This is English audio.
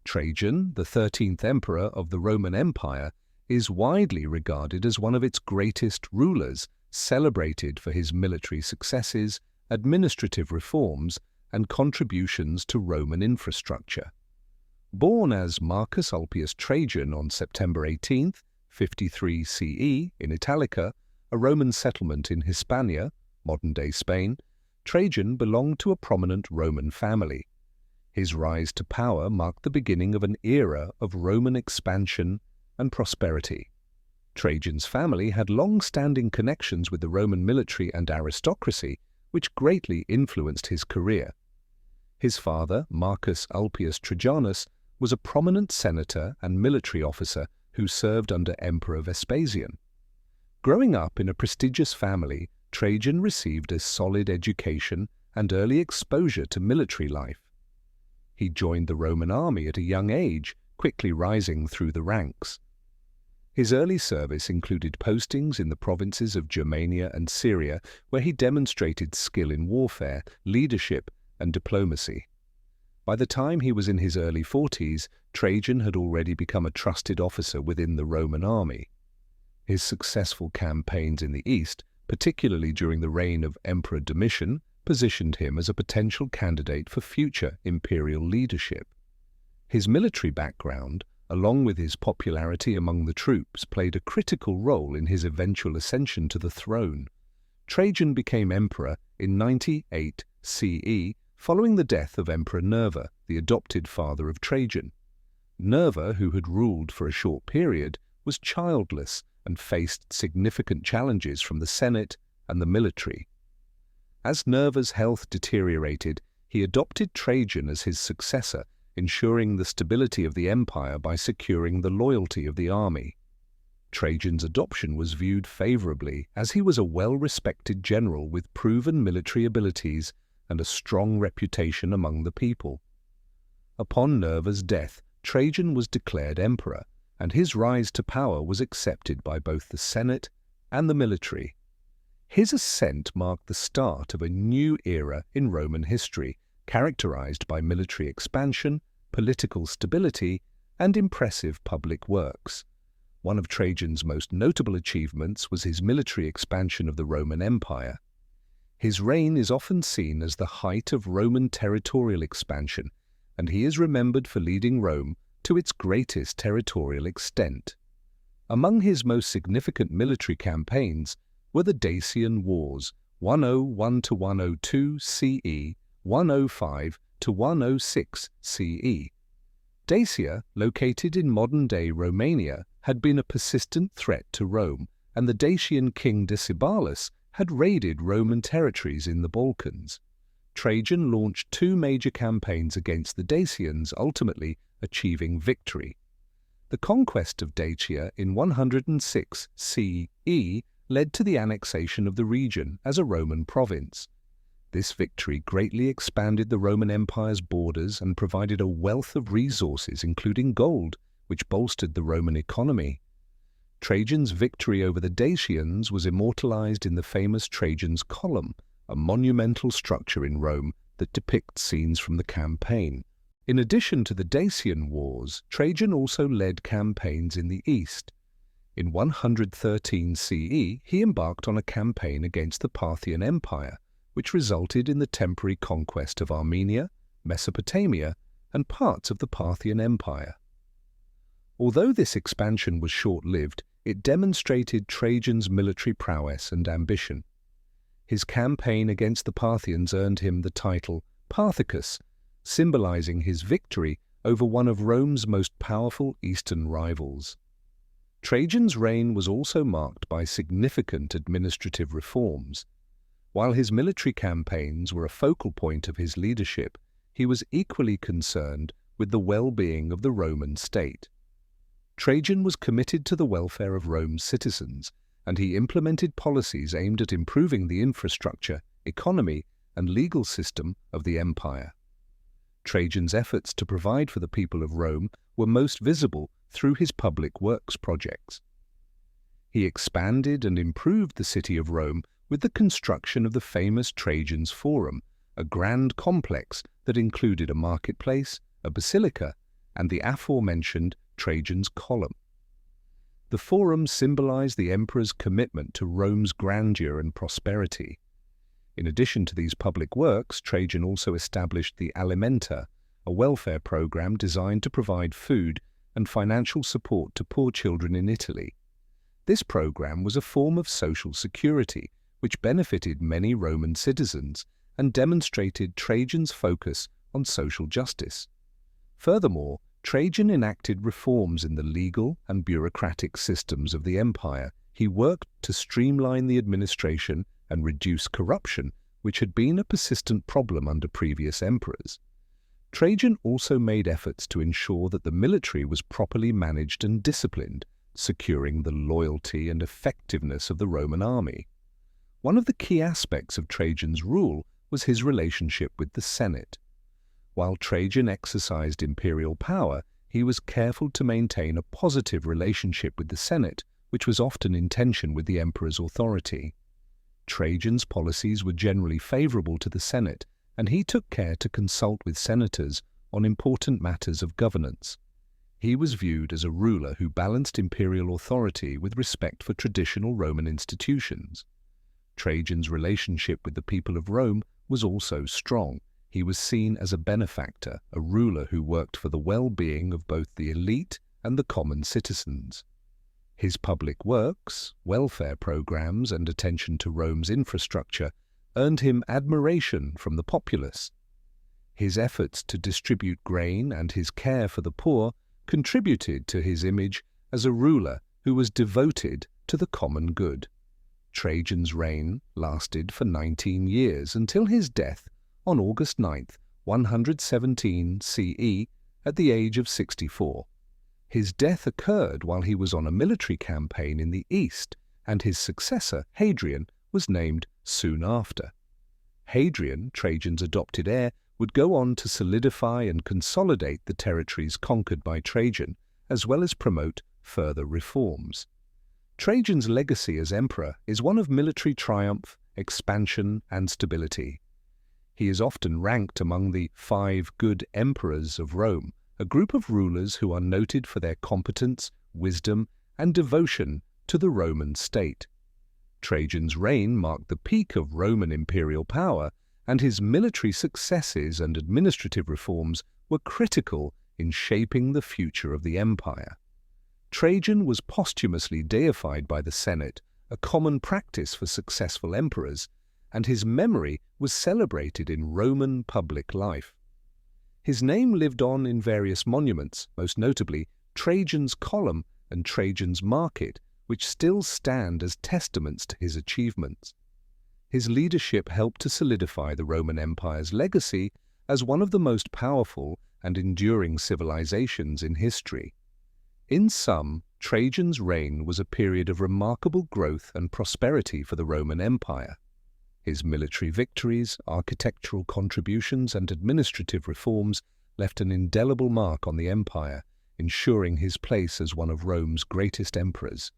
Trajan, the 13th emperor of the Roman Empire, is widely regarded as one of its greatest rulers, celebrated for his military successes, administrative reforms, and contributions to Roman infrastructure. Born as Marcus Ulpius Trajan on September 18, 53 CE, in Italica, a Roman settlement in Hispania, modern-day Spain, Trajan belonged to a prominent Roman family. His rise to power marked the beginning of an era of Roman expansion and prosperity. Trajan's family had long-standing connections with the Roman military and aristocracy, which greatly influenced his career. His father, Marcus Ulpius Trajanus, was a prominent senator and military officer who served under Emperor Vespasian. Growing up in a prestigious family, Trajan received a solid education and early exposure to military life. He joined the Roman army at a young age, quickly rising through the ranks. His early service included postings in the provinces of Germania and Syria, where he demonstrated skill in warfare, leadership, and diplomacy. By the time he was in his early 40s, Trajan had already become a trusted officer within the Roman army. His successful campaigns in the East, particularly during the reign of Emperor Domitian, positioned him as a potential candidate for future imperial leadership. His military background, along with his popularity among the troops, played a critical role in his eventual ascension to the throne. Trajan became emperor in 98 CE, following the death of Emperor Nerva, the adopted father of Trajan. Nerva, who had ruled for a short period, was childless and faced significant challenges from the Senate and the military. As Nerva's health deteriorated, he adopted Trajan as his successor, ensuring the stability of the empire by securing the loyalty of the army. Trajan's adoption was viewed favorably, as he was a well-respected general with proven military abilities and a strong reputation among the people. Upon Nerva's death, Trajan was declared emperor, and his rise to power was accepted by both the Senate and the military. His ascent marked the start of a new era in Roman history, characterized by military expansion, political stability, and impressive public works. One of Trajan's most notable achievements was his military expansion of the Roman Empire. His reign is often seen as the height of Roman territorial expansion, and he is remembered for leading Rome to its greatest territorial extent. Among his most significant military campaigns were the Dacian Wars, 101–102 CE, 105–106 CE. Dacia, located in modern-day Romania, had been a persistent threat to Rome, and the Dacian king Decebalus had raided Roman territories in the Balkans. Trajan launched two major campaigns against the Dacians, ultimately achieving victory. The conquest of Dacia in 106 CE led to the annexation of the region as a Roman province. This victory greatly expanded the Roman Empire's borders and provided a wealth of resources, including gold, which bolstered the Roman economy. Trajan's victory over the Dacians was immortalized in the famous Trajan's Column, a monumental structure in Rome that depicts scenes from the campaign. In addition to the Dacian Wars, Trajan also led campaigns in the East. In 113 CE, he embarked on a campaign against the Parthian Empire, which resulted in the temporary conquest of Armenia, Mesopotamia, and parts of the Parthian Empire. Although this expansion was short-lived, it demonstrated Trajan's military prowess and ambition. His campaign against the Parthians earned him the title Parthicus, symbolizing his victory over one of Rome's most powerful eastern rivals. Trajan's reign was also marked by significant administrative reforms. While his military campaigns were a focal point of his leadership, he was equally concerned with the well-being of the Roman state. Trajan was committed to the welfare of Rome's citizens, and he implemented policies aimed at improving the infrastructure, economy, and legal system of the empire. Trajan's efforts to provide for the people of Rome were most visible through his public works projects. He expanded and improved the city of Rome with the construction of the famous Trajan's Forum, a grand complex that included a marketplace, a basilica, and the aforementioned Trajan's Column. The Forum symbolized the emperor's commitment to Rome's grandeur and prosperity. In addition to these public works, Trajan also established the Alimenta, a welfare program designed to provide food and financial support to poor children in Italy. This program was a form of social security which benefited many Roman citizens and demonstrated Trajan's focus on social justice. Furthermore, Trajan enacted reforms in the legal and bureaucratic systems of the empire. He worked to streamline the administration and reduce corruption, which had been a persistent problem under previous emperors. Trajan also made efforts to ensure that the military was properly managed and disciplined, securing the loyalty and effectiveness of the Roman army. One of the key aspects of Trajan's rule was his relationship with the Senate. While Trajan exercised imperial power, he was careful to maintain a positive relationship with the Senate, which was often in tension with the emperor's authority. Trajan's policies were generally favorable to the Senate, and he took care to consult with senators on important matters of governance. He was viewed as a ruler who balanced imperial authority with respect for traditional Roman institutions. Trajan's relationship with the people of Rome was also strong. He was seen as a benefactor, a ruler who worked for the well-being of both the elite and the common citizens. His public works, welfare programs, and attention to Rome's infrastructure earned him admiration from the populace. His efforts to distribute grain and his care for the poor contributed to his image as a ruler who was devoted to the common good. Trajan's reign lasted for 19 years until his death on August 9, 117 CE, at the age of 64. His death occurred while he was on a military campaign in the east, and his successor, Hadrian, was named soon after. Hadrian, Trajan's adopted heir, would go on to solidify and consolidate the territories conquered by Trajan, as well as promote further reforms. Trajan's legacy as emperor is one of military triumph, expansion, and stability. He is often ranked among the 5 good emperors of Rome, a group of rulers who are noted for their competence, wisdom, and devotion to the Roman state. Trajan's reign marked the peak of Roman imperial power, and his military successes and administrative reforms were critical in shaping the future of the empire. Trajan was posthumously deified by the Senate, a common practice for successful emperors, and his memory was celebrated in Roman public life. His name lived on in various monuments, most notably Trajan's Column and Trajan's Market, which still stand as testaments to his achievements. His leadership helped to solidify the Roman Empire's legacy as one of the most powerful and enduring civilizations in history. In sum, Trajan's reign was a period of remarkable growth and prosperity for the Roman Empire. His military victories, architectural contributions, and administrative reforms left an indelible mark on the empire, ensuring his place as one of Rome's greatest emperors.